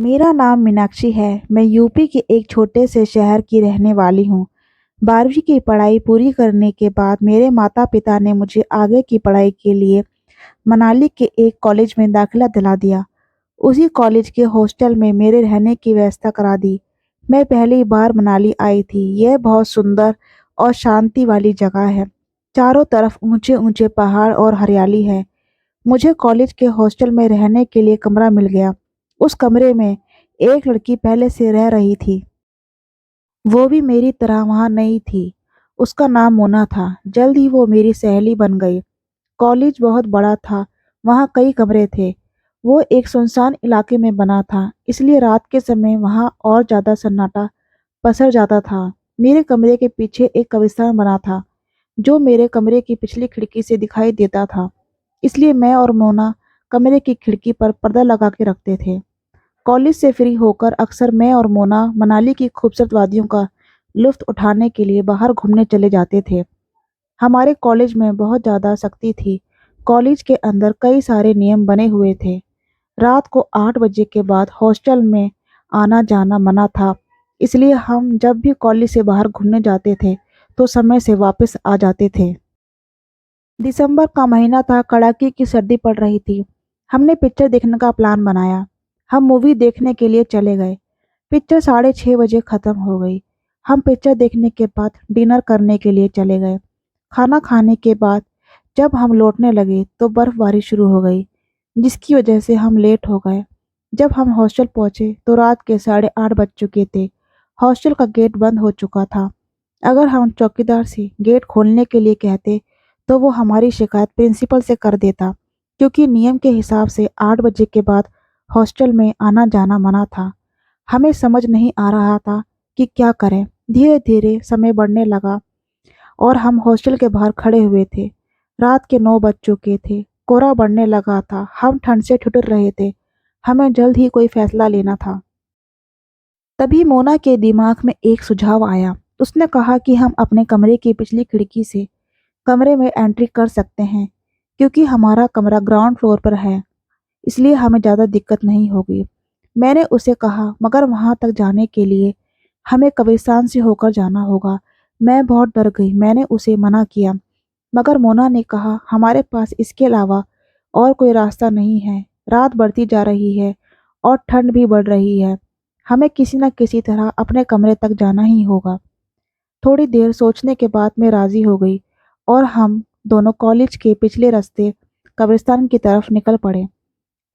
मेरा नाम मीनाक्षी है। मैं यूपी के एक छोटे से शहर की रहने वाली हूँ। 12वीं की पढ़ाई पूरी करने के बाद मेरे माता-पिता ने मुझे आगे की पढ़ाई के लिए मनाली के एक कॉलेज में दाखिला दिला दिया। उसी कॉलेज के हॉस्टल में मेरे रहने की व्यवस्था करा दी। मैं पहली बार मनाली आई थी। यह बहुत सुंदर और शांति वाली जगह है। चारों तरफ ऊंचे-ऊंचे पहाड़ और हरियाली है। मुझे कॉलेज के हॉस्टल में रहने के लिए कमरा मिल गया। उस कमरे में एक लड़की पहले से रह रही थी। वो भी मेरी तरह वहाँ नई थी। उसका नाम मोना था। जल्द ही वो मेरी सहेली बन गई। कॉलेज बहुत बड़ा था। वहाँ कई कमरे थे। वो एक सुनसान इलाके में बना था, इसलिए रात के समय वहाँ और ज़्यादा सन्नाटा पसर जाता था। मेरे कमरे के पीछे एक कब्रिस्तान बना था, जो मेरे कमरे की पिछली खिड़की से दिखाई देता था। इसलिए मैं और मोना कमरे की खिड़की पर पर्दा लगा के रखते थे। कॉलेज से फ्री होकर अक्सर मैं और मोना मनाली की खूबसूरत वादियों का लुत्फ उठाने के लिए बाहर घूमने चले जाते थे। हमारे कॉलेज में बहुत ज़्यादा सख्ती थी। कॉलेज के अंदर कई सारे नियम बने हुए थे। रात को 8 बजे के बाद हॉस्टल में आना जाना मना था। इसलिए हम जब भी कॉलेज से बाहर घूमने जाते थे तो समय से वापस आ जाते थे। दिसंबर का महीना था। कड़ाके की सर्दी पड़ रही थी। हमने पिक्चर देखने का प्लान बनाया। हम मूवी देखने के लिए चले गए। पिक्चर 6:30 बजे खत्म हो गई। हम पिक्चर देखने के बाद डिनर करने के लिए चले गए। खाना खाने के बाद जब हम लौटने लगे तो बर्फबारी शुरू हो गई, जिसकी वजह से हम लेट हो गए। जब हम हॉस्टल पहुंचे तो रात के 8:30 बज चुके थे। हॉस्टल का गेट बंद हो चुका था। अगर हम चौकीदार से गेट खोलने के लिए कहते तो वो हमारी शिकायत प्रिंसिपल से कर देता, क्योंकि नियम के हिसाब से 8 बजे के बाद हॉस्टल में आना जाना मना था। हमें समझ नहीं आ रहा था कि क्या करें। धीरे धीरे समय बढ़ने लगा और हम हॉस्टल के बाहर खड़े हुए थे। रात के 9 बज चुके थे। कोहरा बढ़ने लगा था। हम ठंड से ठिठुर रहे थे। हमें जल्द ही कोई फैसला लेना था। तभी मोना के दिमाग में एक सुझाव आया। उसने कहा कि हम अपने कमरे की पिछली खिड़की से कमरे में एंट्री कर सकते हैं, क्योंकि हमारा कमरा ग्राउंड फ्लोर पर है, इसलिए हमें ज़्यादा दिक्कत नहीं होगी। मैंने उसे कहा, मगर वहां तक जाने के लिए हमें कब्रिस्तान से होकर जाना होगा। मैं बहुत डर गई। मैंने उसे मना किया, मगर मोना ने कहा, हमारे पास इसके अलावा और कोई रास्ता नहीं है। रात बढ़ती जा रही है और ठंड भी बढ़ रही है। हमें किसी न किसी तरह अपने कमरे तक जाना ही होगा। थोड़ी देर सोचने के बाद मैं राजी हो गई और हम दोनों कॉलेज के पिछले रास्ते कब्रिस्तान की तरफ निकल पड़े।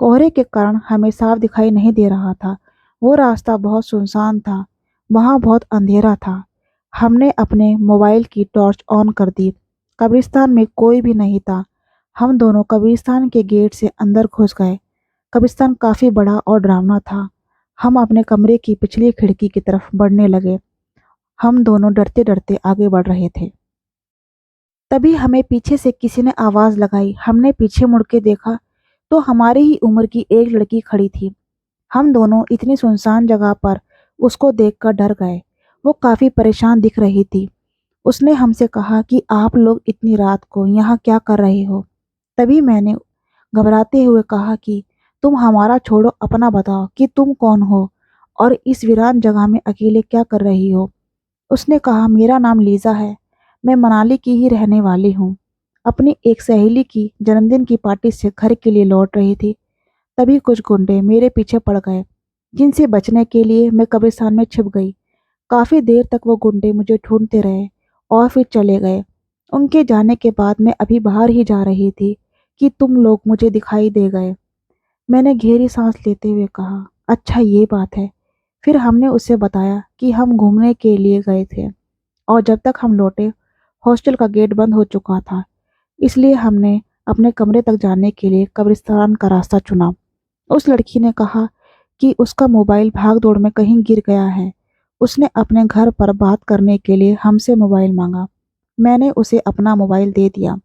कोहरे के कारण हमें साफ दिखाई नहीं दे रहा था। वो रास्ता बहुत सुनसान था। वहाँ बहुत अंधेरा था। हमने अपने मोबाइल की टॉर्च ऑन कर दी। कब्रिस्तान में कोई भी नहीं था। हम दोनों कब्रिस्तान के गेट से अंदर घुस गए। कब्रिस्तान काफी बड़ा और डरावना था। हम अपने कमरे की पिछली खिड़की की तरफ बढ़ने लगे। हम दोनों डरते डरते आगे बढ़ रहे थे। तभी हमें पीछे से किसी ने आवाज लगाई। हमने पीछे मुड़ के देखा तो हमारी ही उम्र की एक लड़की खड़ी थी। हम दोनों इतनी सुनसान जगह पर उसको देखकर डर गए। वो काफी परेशान दिख रही थी। उसने हमसे कहा कि आप लोग इतनी रात को यहाँ क्या कर रहे हो? तभी मैंने घबराते हुए कहा कि तुम हमारा छोड़ो, अपना बताओ कि तुम कौन हो और इस वीरान जगह में अकेले क्या कर रही हो? उसने कहा, मेरा नाम लीजा है। मैं मनाली की ही रहने वाली हूँ। अपनी एक सहेली की जन्मदिन की पार्टी से घर के लिए लौट रही थी। तभी कुछ गुंडे मेरे पीछे पड़ गए, जिनसे बचने के लिए मैं कब्रिस्तान में छिप गई। काफी देर तक वो गुंडे मुझे ढूंढते रहे और फिर चले गए। उनके जाने के बाद मैं अभी बाहर ही जा रही थी कि तुम लोग मुझे दिखाई दे गए। मैंने गहरी सांस लेते हुए कहा, अच्छा ये बात है। फिर हमने उसे बताया कि हम घूमने के लिए गए थे और जब तक हम लौटे हॉस्टल का गेट बंद हो चुका था, इसलिए हमने अपने कमरे तक जाने के लिए कब्रिस्तान का रास्ता चुना। उस लड़की ने कहा कि उसका मोबाइल भाग-दौड़ में कहीं गिर गया है। उसने अपने घर पर बात करने के लिए हमसे मोबाइल मांगा। मैंने उसे अपना मोबाइल दे दिया।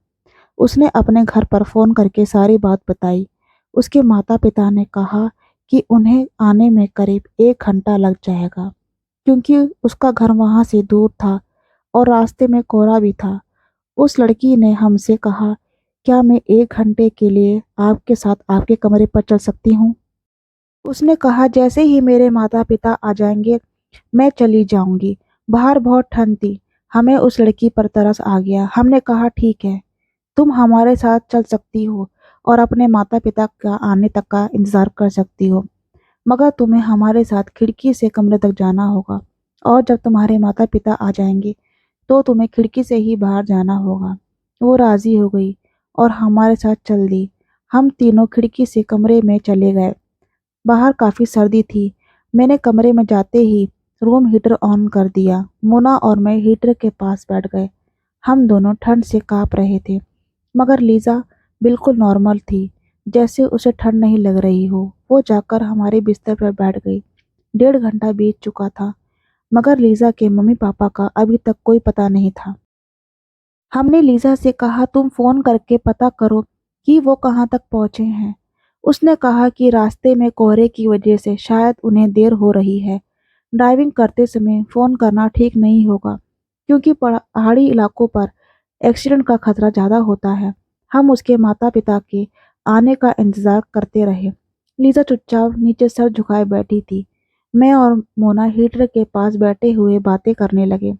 उसने अपने घर पर फ़ोन करके सारी बात बताई। उसके माता-पिता ने कहा कि उन्हें आने में करीब 1 घंटा लग जाएगा, क्योंकि उसका घर वहाँ से दूर था और रास्ते में कोहरा भी था। उस लड़की ने हमसे कहा, क्या मैं 1 घंटे के लिए आपके साथ आपके कमरे पर चल सकती हूँ? उसने कहा, जैसे ही मेरे माता पिता आ जाएंगे मैं चली जाऊंगी। बाहर बहुत ठंड थी। हमें उस लड़की पर तरस आ गया। हमने कहा, ठीक है, तुम हमारे साथ चल सकती हो और अपने माता पिता का आने तक का इंतजार कर सकती हो, मगर तुम्हें हमारे साथ खिड़की से कमरे तक जाना होगा, और जब तुम्हारे माता पिता आ जाएंगे तो तुम्हें खिड़की से ही बाहर जाना होगा। वो राजी हो गई और हमारे साथ चल दी। हम तीनों खिड़की से कमरे में चले गए। बाहर काफी सर्दी थी। मैंने कमरे में जाते ही रूम हीटर ऑन कर दिया। मोना और मैं हीटर के पास बैठ गए। हम दोनों ठंड से कांप रहे थे, मगर लीजा बिल्कुल नॉर्मल थी, जैसे उसे ठंड नहीं लग रही हो। वो जाकर हमारे बिस्तर पर बैठ गई। 1.5 घंटा बीत चुका था, मगर लीजा के मम्मी पापा का अभी तक कोई पता नहीं था। हमने लीजा से कहा, तुम फोन करके पता करो कि वो कहाँ तक पहुंचे हैं। उसने कहा कि रास्ते में कोहरे की वजह से शायद उन्हें देर हो रही है। ड्राइविंग करते समय फ़ोन करना ठीक नहीं होगा, क्योंकि पहाड़ी इलाकों पर एक्सीडेंट का खतरा ज़्यादा होता है। हम उसके माता-पिता के आने का इंतज़ार करते रहे। लीज़ा चुपचाप नीचे सर झुकाए बैठी थी। मैं और मोना हीटर के पास बैठे हुए बातें करने लगे।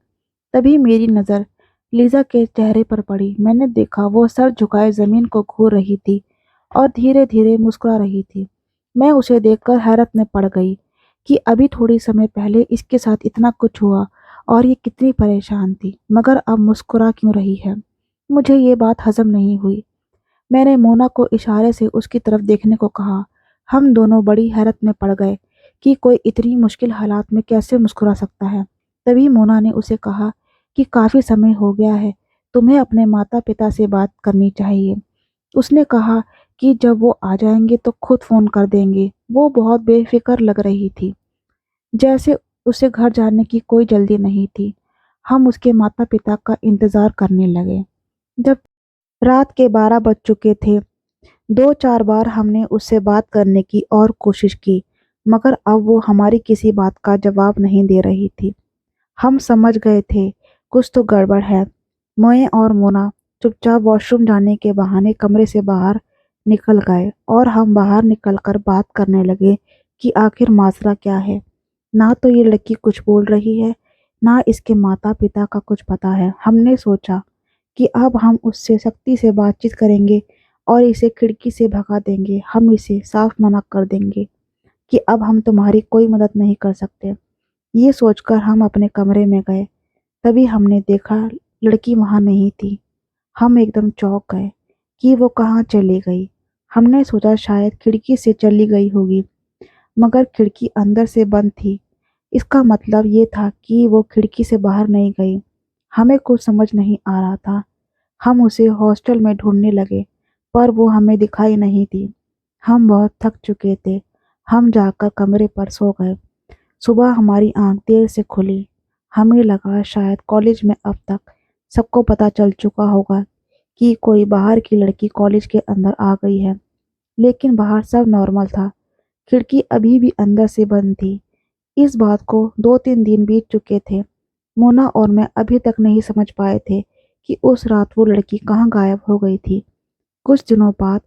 तभी मेरी नज़र लीज़ा के चेहरे पर पड़ी। मैंने देखा वो सर झुकाए ज़मीन को घूर रही थी और धीरे-धीरे मुस्कुरा रही थी। मैं उसे देखकर हैरत में पड़ गई कि अभी थोड़ी समय पहले इसके साथ इतना कुछ हुआ और ये कितनी परेशान थी, मगर अब मुस्कुरा क्यों रही है। मुझे ये बात हजम नहीं हुई। मैंने मोना को इशारे से उसकी तरफ देखने को कहा। हम दोनों बड़ी हैरत में पड़ गए कि कोई इतनी मुश्किल हालात में कैसे मुस्कुरा सकता है। तभी मोना ने उसे कहा कि काफ़ी समय हो गया है, तुम्हें अपने माता पिता से बात करनी चाहिए। उसने कहा कि जब वो आ जाएंगे तो खुद फ़ोन कर देंगे। वो बहुत बेफ़िक्र लग रही थी, जैसे उसे घर जाने की कोई जल्दी नहीं थी। हम उसके माता पिता का इंतज़ार करने लगे। जब रात के 12 बज चुके थे, 2-4 बार हमने उससे बात करने की और कोशिश की, मगर अब वो हमारी किसी बात का जवाब नहीं दे रही थी। हम समझ गए थे कुछ तो गड़बड़ है। मैं और मोना चुपचाप वॉशरूम जाने के बहाने कमरे से बाहर निकल गए और हम बाहर निकलकर बात करने लगे कि आखिर माजरा क्या है। ना तो ये लड़की कुछ बोल रही है, ना इसके माता पिता का कुछ पता है। हमने सोचा कि अब हम उससे सख्ती से बातचीत करेंगे और इसे खिड़की से भगा देंगे। हम इसे साफ मना कर देंगे कि अब हम तुम्हारी कोई मदद नहीं कर सकते। ये सोचकर हम अपने कमरे में गए। तभी हमने देखा लड़की वहाँ नहीं थी। हम एकदम चौंक गए कि वो कहाँ चली गई। हमने सोचा शायद खिड़की से चली गई होगी, मगर खिड़की अंदर से बंद थी। इसका मतलब ये था कि वो खिड़की से बाहर नहीं गई। हमें कुछ समझ नहीं आ रहा था। हम उसे हॉस्टल में ढूंढने लगे, पर वो हमें दिखाई नहीं दी। हम बहुत थक चुके थे। हम जाकर कमरे पर सो गए। सुबह हमारी आंख देर से खुली। हमें लगा शायद कॉलेज में अब तक सबको पता चल चुका होगा कि कोई बाहर की लड़की कॉलेज के अंदर आ गई है, लेकिन बाहर सब नॉर्मल था। खिड़की अभी भी अंदर से बंद थी। इस बात को 2-3 दिन बीत चुके थे। मोना और मैं अभी तक नहीं समझ पाए थे कि उस रात वो लड़की कहाँ गायब हो गई थी। कुछ दिनों बाद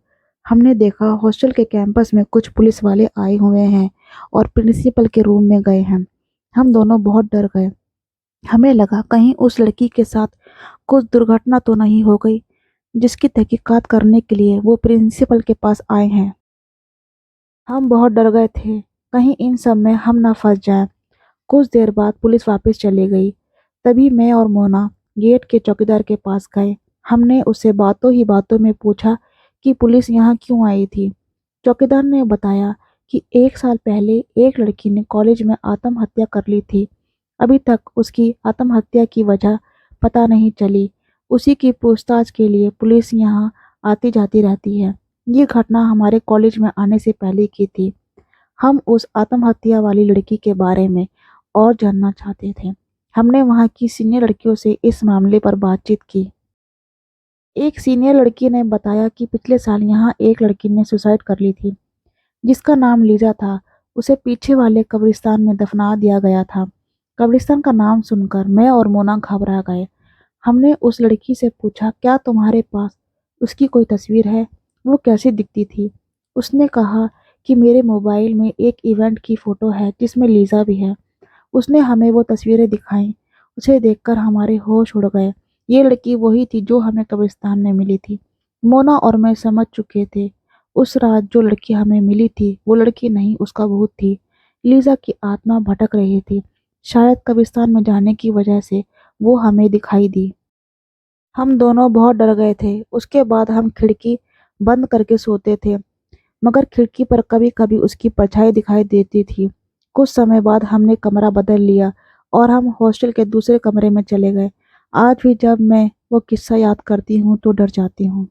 हमने देखा हॉस्टल के कैंपस में कुछ पुलिस वाले आए हुए हैं और प्रिंसिपल के रूम में गए हैं। हम दोनों बहुत डर गए। हमें लगा कहीं उस लड़की के साथ कुछ दुर्घटना तो नहीं हो गई, जिसकी तहकीकात करने के लिए वो प्रिंसिपल के पास आए हैं। हम बहुत डर गए थे, कहीं इन सब में हम ना फंस जाएं। कुछ देर बाद पुलिस वापस चली गई। तभी मैं और मोना गेट के चौकीदार के पास गए। हमने उससे बातों ही बातों में पूछा कि पुलिस यहाँ क्यों आई थी। चौकीदार ने बताया कि 1 साल पहले एक लड़की ने कॉलेज में आत्महत्या कर ली थी। अभी तक उसकी आत्महत्या की वजह पता नहीं चली। उसी की पूछताछ के लिए पुलिस यहाँ आती जाती रहती है। ये घटना हमारे कॉलेज में आने से पहले की थी। हम उस आत्महत्या वाली लड़की के बारे में और जानना चाहते थे। हमने वहाँ की सीनियर लड़कियों से इस मामले पर बातचीत की। एक सीनियर लड़की ने बताया कि पिछले साल यहाँ एक लड़की ने सुसाइड कर ली थी, जिसका नाम लीजा था। उसे पीछे वाले कब्रिस्तान में दफना दिया गया था। कब्रिस्तान का नाम सुनकर मैं और मोना घबरा गए। हमने उस लड़की से पूछा, क्या तुम्हारे पास उसकी कोई तस्वीर है? वो कैसी दिखती थी? उसने कहा कि मेरे मोबाइल में एक इवेंट की फ़ोटो है जिसमें लीज़ा भी है। उसने हमें वो तस्वीरें दिखाईं। उसे देखकर हमारे होश उड़ गए। ये लड़की वही थी जो हमें कब्रिस्तान में मिली थी। मोना और मैं समझ चुके थे। उस रात जो लड़की हमें मिली थी, वो लड़की नहीं, उसका भूत थी। लीज़ा की आत्मा भटक रही थी। शायद कब्रिस्तान में जाने की वजह से वो हमें दिखाई दी। हम दोनों बहुत डर गए थे। उसके बाद हम खिड़की बंद करके सोते थे, मगर खिड़की पर कभी-कभी उसकी परछाई दिखाई देती थी। कुछ समय बाद हमने कमरा बदल लिया और हम हॉस्टल के दूसरे कमरे में चले गए। आज भी जब मैं वो किस्सा याद करती हूँ तो डर जाती हूँ।